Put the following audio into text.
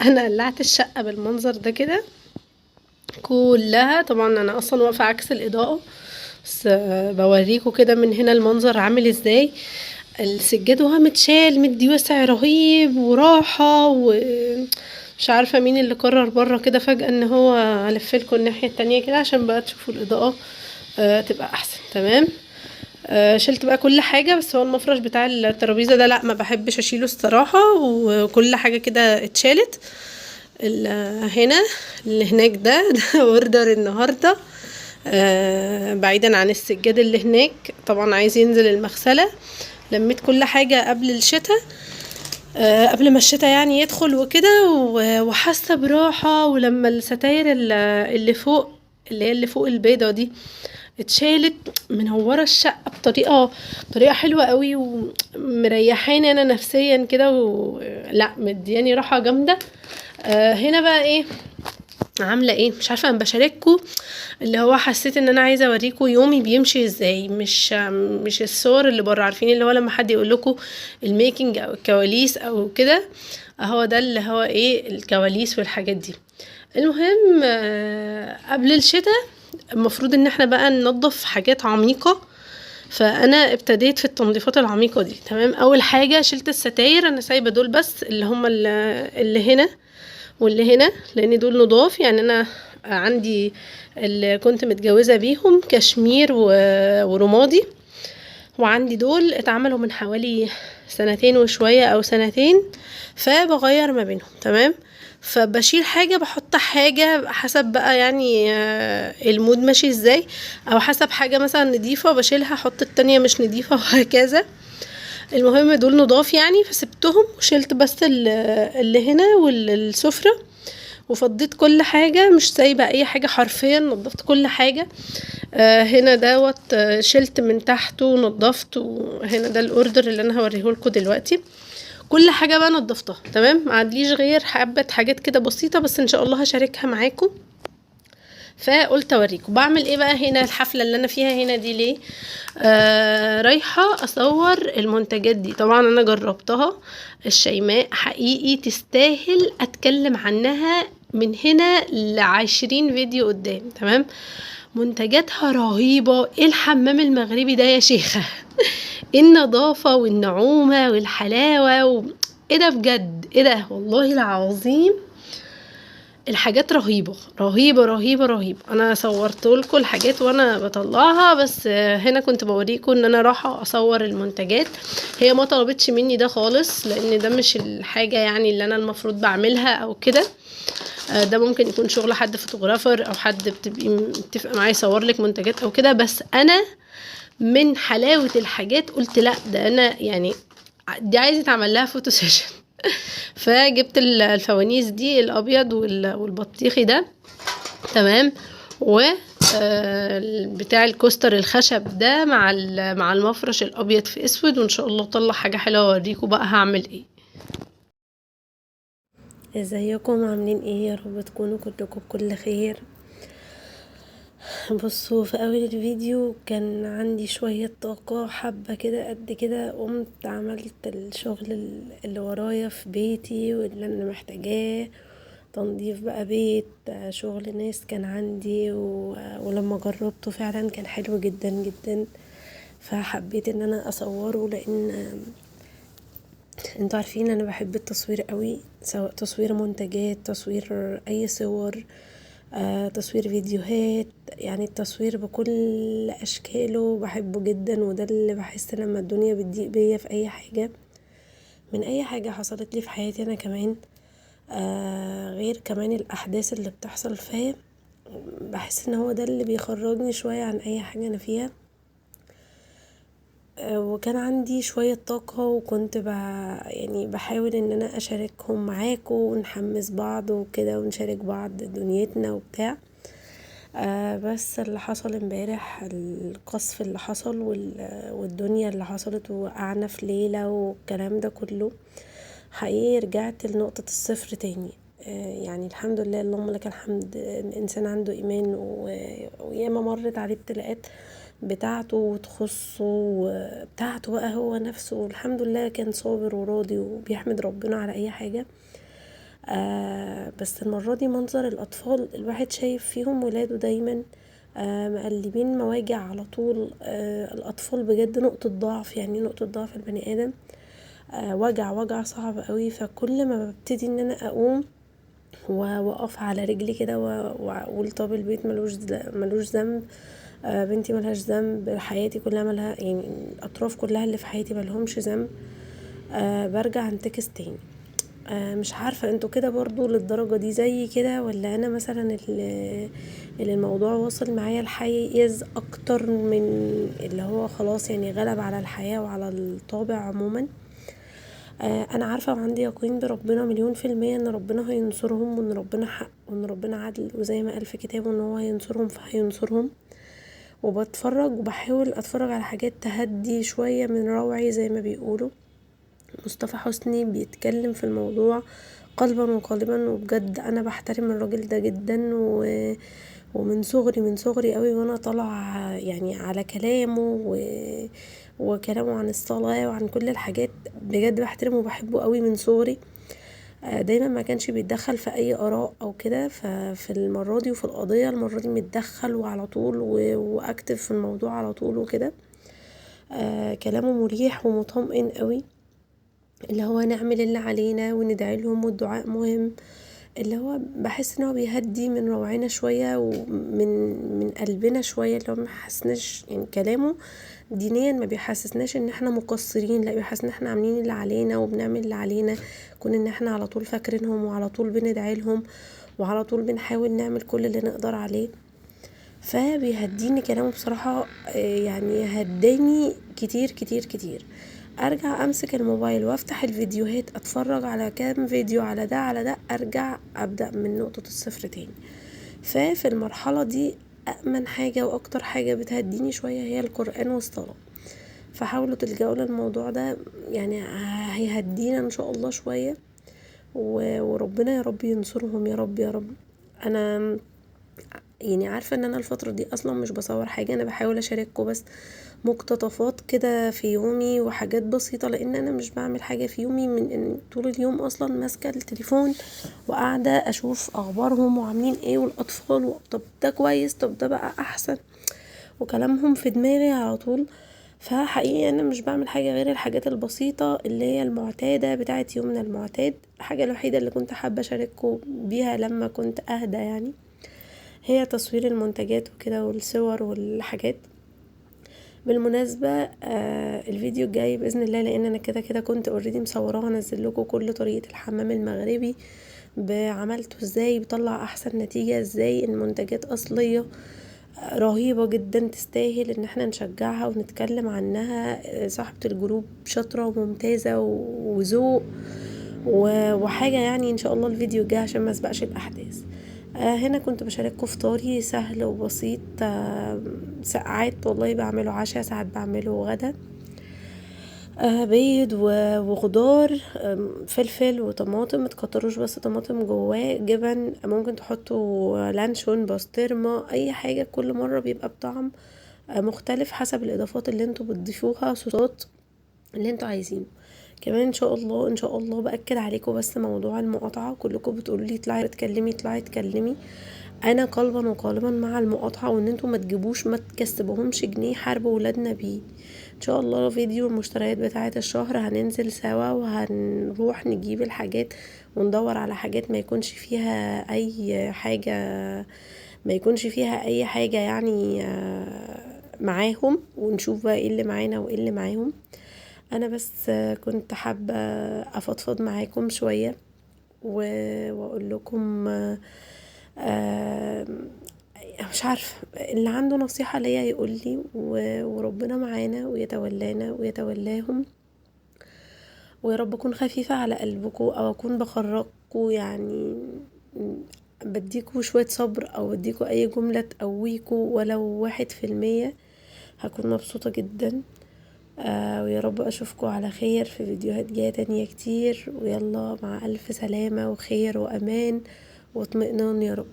انا قلعت الشقة بالمنظر ده كده كلها. طبعا انا اصلا واقفة عكس الاضاءة، بس بوريكم كده من هنا المنظر عامل ازاي. السجاد وهو متشال مدي وسع رهيب وراحة، ومش عارفة مين اللي قرر بره كده فجأة ان هو الفلكوا الناحية التانية كده عشان بقى تشوفوا الاضاءة تبقى احسن. تمام. شلت بقى كل حاجة، بس هو المفرش بتاع الترابيزة ده لا، ما بحبش اشيله الصراحة، وكل حاجة كده اتشالت. هنا اللي هناك ده اوردر النهاردة. بعيدا عن السجاد اللي هناك، طبعا عايز ينزل المغسلة. لميت كل حاجة قبل الشتاء، قبل ما الشتاء يعني يدخل وكده، وحاسة براحة. ولما الستاير اللي فوق، اللي هي اللي فوق البيضة دي، اتشالت، منورة الشقة بطريقة حلوة قوي، ومريحاني انا نفسيا كده، لا مدياني راحة جامدة. هنا بقى ايه عامله ايه، مش عارفه، انا بشارككم اللي هو حسيت ان انا عايزه اوريكم يومي بيمشي ازاي، مش الصور اللي بره، عارفين اللي هو لما حد يقول لكم الميكنج او الكواليس او كده، اهو ده اللي هو ايه الكواليس والحاجات دي. المهم قبل الشتاء المفروض ان احنا بقى ننظف حاجات عميقة، فانا ابتديت في التنظيفات العميقة دي. تمام. اول حاجة شلت الستاير، انا سايبة دول بس اللي هم اللي هنا واللي هنا، لان دول نضاف. يعني انا عندي اللي كنت متجوزة بيهم كشمير ورمادي، وعندي دول اتعملوا من حوالي سنتين وشوية او سنتين، فبغير ما بينهم. تمام. فبشيل حاجة بحط حاجة حسب بقى يعني المود ماشي ازاي، او حسب حاجة مثلا نضيفة بشيلها احط التانية مش نضيفة وهكذا. المهم دول نضاف يعني، فسبتهم وشلت بس اللي هنا والسفرة، وفضيت كل حاجة، مش سايبة اي حاجة حرفيا، نضفت كل حاجة. هنا دوت شلت من تحت ونضفت، وهنا ده الاوردر اللي انا هوريهولكوا دلوقتي. كل حاجة بقى نضفتها. تمام. معدليش غير حبة حاجات كده بسيطة، بس ان شاء الله هشاركها معاكم. فقلت اوريكم بعمل ايه بقى هنا. الحفلة اللي انا فيها هنا دي ليه؟ رايحة اصور المنتجات دي. طبعا انا جربتها، الشيماء حقيقي تستاهل اتكلم عنها من هنا ل20 فيديو قدام. تمام. منتجاتها رهيبة. ايه الحمام المغربي ده يا شيخة؟ ايه النظافة والنعومة والحلاوة ايه ده بجد، ايه ده والله العظيم. الحاجات رهيبة رهيبة رهيبة رهيبة. انا صورت لكم الحاجات وانا بطلعها، بس هنا كنت بوريكم ان انا رايحة اصور المنتجات. هي ما طلبتش مني ده خالص، لان ده مش الحاجة يعني اللي انا المفروض بعملها او كده. ده ممكن يكون شغل حد فوتوغرافر او حد بتبقي متفقة معاه يصور لك منتجات او كده، بس انا من حلاوة الحاجات قلت لا، ده انا يعني دي عايزة تعمل لها فوتو سيشن. فجبت الفوانيس دي الابيض والبطيخي ده. تمام. و بتاع الكوستر الخشب ده مع المفرش الابيض في اسود، وان شاء الله اطلع حاجه حلوه اوريكم بقى هعمل ايه. ازيكم عاملين ايه؟ يا رب تكونوا كلكم بكل خير. بصوا، في اول الفيديو كان عندي شوية طاقة حبة كده قد كده، قمت عملت الشغل اللي ورايا في بيتي واللي انا محتاجاه، تنظيف بقى بيت، شغل ناس كان عندي، ولما جربته فعلا كان حلو جدا جدا. فحبيت ان انا اصوره، لان انتوا عارفين انا بحب التصوير قوي، سواء تصوير منتجات، تصوير اي صور، تصوير فيديوهات، يعني التصوير بكل اشكاله بحبه جدا. وده اللي بحس لما الدنيا بتضيق بيا في اي حاجة، من اي حاجة حصلت لي في حياتي انا كمان، غير كمان الاحداث اللي بتحصل فيا، بحس ان هو ده اللي بيخرجني شوية عن اي حاجة انا فيها. وكان عندي شوية طاقة، وكنت يعني بحاول ان انا اشاركهم معاكم ونحمس بعض وكده، ونشارك بعض دنيتنا وبتاع. بس اللي حصل امبارح، القصف اللي حصل والدنيا اللي حصلت، وقعنا في ليلة والكلام ده كله، حقيقي رجعت لنقطة الصفر تاني. يعني الحمد لله، اللهم لك الحمد، الانسان عنده ايمان، وياما مرت عليه ابتلاءات بتاعته وتخصه، بتاعته بقى هو نفسه، والحمد لله كان صابر وراضي وبيحمد ربنا على اي حاجة. بس المرة دي منظر الأطفال الواحد شايف فيهم ولاده دايما مقلبين مواجع على طول. الأطفال بجد نقطة ضعف، يعني نقطة ضعف البني آدم. وجع صعب قوي. فكل ما ببتدي ان انا اقوم واقف على رجلي كده واقول طب البيت ملوش ذنب، بنتي ملهاش ذنب، حياتي كلها ملها، يعني الاطراف كلها اللي في حياتي ملهمش ذنب، برجع انتكس تاني. مش عارفة انتوا كده برضو للدرجة دي زي كده، ولا انا مثلا اللي الموضوع وصل معايا الحيز اكتر من اللي هو خلاص يعني غلب على الحياة وعلى الطابع عموما. انا عارفة وعندي يقين بربنا 1000000% ان ربنا هينصرهم، وان ربنا حق، وان ربنا عدل، وزي ما قال في كتابه ان هو هينصرهم فهينصرهم. وبتفرج وبحاول اتفرج على حاجات تهدي شوية من روعي زي ما بيقولوا. مصطفى حسني بيتكلم في الموضوع قلبا وقالبا، وبجد انا بحترم الراجل ده جدا ومن صغري قوي وانا طالع يعني على كلامه وكلامه عن الصلاة وعن كل الحاجات. بجد بحترمه وبحبه قوي من صغري. دايما ما كانش بيتدخل في اي اراء او كده، ففي المرة دي وفي القضية المرة دي متدخل وعلى طول واكتف في الموضوع على طول وكده. كلامه مريح ومطمئن قوي، اللي هو نعمل اللي علينا وندعي لهم والدعاء مهم. اللي هو بحس ان هو بيهدي من روعنا شوية ومن قلبنا شوية، اللي هو محسناش يعني كلامه دينيا ما بيحسسناش ان احنا مقصرين، لا بيحسسنا احنا عاملين اللي علينا وبنعمل اللي علينا، كون ان احنا على طول فاكرينهم وعلى طول بندعي لهم وعلى طول بنحاول نعمل كل اللي نقدر عليه. فبيهديني كلامه بصراحة. يعني هداني كتير كتير كتير. ارجع امسك الموبايل وافتح الفيديوهات، اتفرج على كام فيديو على ده على ده، ارجع ابدأ من نقطة الصفر تاني. ففي المرحلة دي أأمن حاجة وأكتر حاجة بتهديني شوية هي القرآن والصلاة. فحاولوا تلجأوا للموضوع ده، يعني هيهدينا إن شاء الله شوية. وربنا يا رب ينصرهم يا رب يا رب. أنا يعني عارفة ان انا الفترة دي اصلا مش بصور حاجة، انا بحاول اشارككم بس مقتطفات كده في يومي وحاجات بسيطة، لان انا مش بعمل حاجة في يومي من ان طول اليوم اصلا ماسكة التليفون وقاعدة اشوف اخبارهم وعاملين ايه والاطفال، طب ده كويس، طب ده بقى احسن، وكلامهم في دماغي على طول. فحقيقي انا مش بعمل حاجة غير الحاجات البسيطة اللي هي المعتادة بتاعة يومنا المعتاد. الحاجة الوحيدة اللي كنت حابة اشارككم بيها لما كنت اهدى يعني هي تصوير المنتجات وكده والصور والحاجات. بالمناسبة الفيديو الجاي بإذن الله، لأن أنا كده كده كنت اوريدي مصوراه، هنزل لكم كل طريقة الحمام المغربي بعملته ازاي، بيطلع أحسن نتيجة ازاي، المنتجات أصلية رهيبة جدا تستاهل ان احنا نشجعها ونتكلم عنها. صاحبة الجروب شاطرة وممتازة وذوق وحاجة يعني. ان شاء الله الفيديو الجاي عشان ما اسبقش الاحداث. هنا كنت بشارككم فطاري سهل وبسيط. ساعات والله بعمله عشاء، ساعات بعمله غدا. بيض وخضار، فلفل وطماطم، متكتروش بس طماطم، جواه جبن، ممكن تحطوا لانشون، بسطرمة، اي حاجة. كل مرة بيبقى بطعم مختلف حسب الاضافات اللي انتوا بتضيفوها، صوصات اللي انتوا عايزينه. كمان ان شاء الله ان شاء الله باكد عليكم بس موضوع المقاطعه، كلكم بتقولوا لي اطلعي اتكلمي اطلعي اتكلمي. انا قلبا وقالبا مع المقاطعه، وان انتوا ما تجيبوش ما تكسبوهمش جنيه حاربوا ولادنا بيه. ان شاء الله فيديو المشتريات بتاعه الشهر هننزل سوا وهنروح نجيب الحاجات وندور على حاجات ما يكونش فيها اي حاجه، يعني معاهم، ونشوف بقى ايه اللي معانا وايه اللي معاهم. انا بس كنت حابة افضفض معاكم شوية واقول لكم آه، مش عارفة، اللي عنده نصيحة ليا يقول لي، وربنا معانا ويتولانا ويتولاهم. ويا رب اكون خفيفة على قلبكم او اكون بخرجكم، يعني بديكوا شوية صبر او بديكوا اي جملة تقويكوا ولو 1%، هكون مبسوطة جدا. ويا رب اشوفكم على خير في فيديوهات جاية تانية كتير. ويلا مع الف سلامة وخير وامان واطمئنان يا رب.